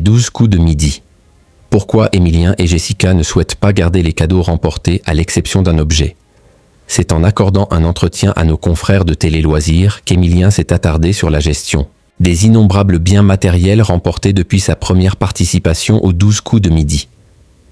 12 coups de midi. Pourquoi Emilien et Jessica ne souhaitent pas garder les cadeaux remportés à l'exception d'un objet? C'est en accordant un entretien à nos confrères de Télé Loisirs qu'Emilien s'est attardé sur la gestion des innombrables biens matériels remportés depuis sa première participation aux 12 coups de midi.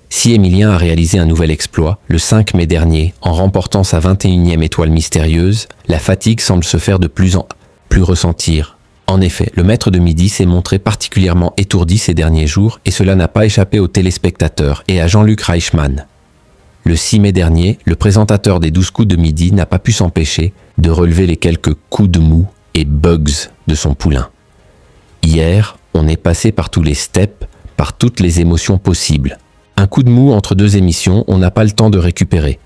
Si Emilien a réalisé un nouvel exploit, le 5 mai dernier, en remportant sa 21e étoile mystérieuse, la fatigue semble se faire de plus en plus ressentir. En effet, le maître de midi s'est montré particulièrement étourdi ces derniers jours et cela n'a pas échappé aux téléspectateurs et à Jean-Luc Reichmann. Le 6 mai dernier, le présentateur des 12 coups de midi n'a pas pu s'empêcher de relever les quelques coups de mou et bugs de son poulain. Hier, on est passé par tous les steps, par toutes les émotions possibles. Un coup de mou entre deux émissions, on n'a pas le temps de récupérer.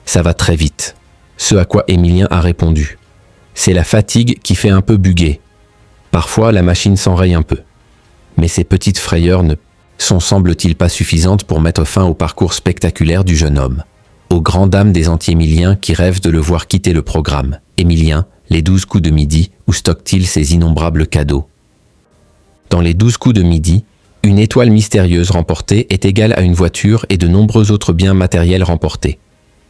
Ça va très vite. Ce à quoi Emilien a répondu. C'est la fatigue qui fait un peu buguer. Parfois, la machine s'enraye un peu. Mais ces petites frayeurs ne sont, semble-t-il, pas suffisantes pour mettre fin au parcours spectaculaire du jeune homme. Aux grandes dames des anti-Émiliens qui rêvent de le voir quitter le programme. Emilien, les 12 coups de midi, où stocke-t-il ses innombrables cadeaux? Dans les 12 coups de midi, une étoile mystérieuse remportée est égale à une voiture et de nombreux autres biens matériels remportés.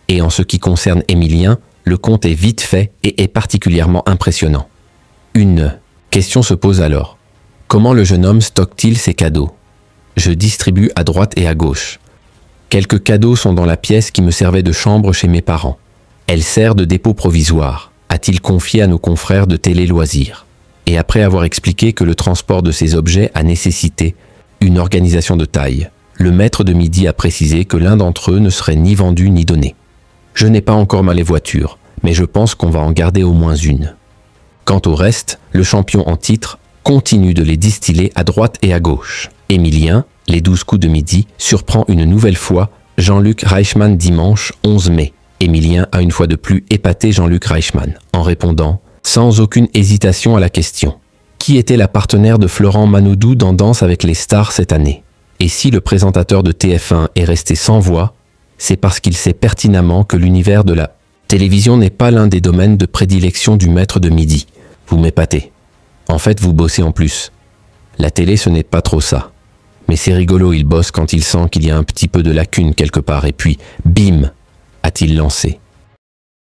Et en ce qui concerne Emilien, le compte est vite fait et est particulièrement impressionnant. Une question se pose alors. Comment le jeune homme stocke-t-il ses cadeaux? Je distribue à droite et à gauche. Quelques cadeaux sont dans la pièce qui me servait de chambre chez mes parents. Elle sert de dépôt provisoire, a-t-il confié à nos confrères de Télé Loisirs. Et après avoir expliqué que le transport de ces objets a nécessité une organisation de taille, le maître de midi a précisé que l'un d'entre eux ne serait ni vendu ni donné. Je n'ai pas encore les voitures, mais je pense qu'on va en garder au moins une. Quant au reste, le champion en titre continue de les distiller à droite et à gauche. Emilien, les 12 coups de midi, surprend une nouvelle fois Jean-Luc Reichmann dimanche 11 mai. Emilien a une fois de plus épaté Jean-Luc Reichmann en répondant sans aucune hésitation à la question. Qui était la partenaire de Florent Manodou dans Danse avec les stars cette année? Et si le présentateur de TF1 est resté sans voix, c'est parce qu'il sait pertinemment que l'univers de la télévision n'est pas l'un des domaines de prédilection du maître de midi. Vous m'épatez. En fait, vous bossez en plus. La télé, ce n'est pas trop ça. Mais c'est rigolo, il bosse quand il sent qu'il y a un petit peu de lacune quelque part, et puis, bim, a-t-il lancé.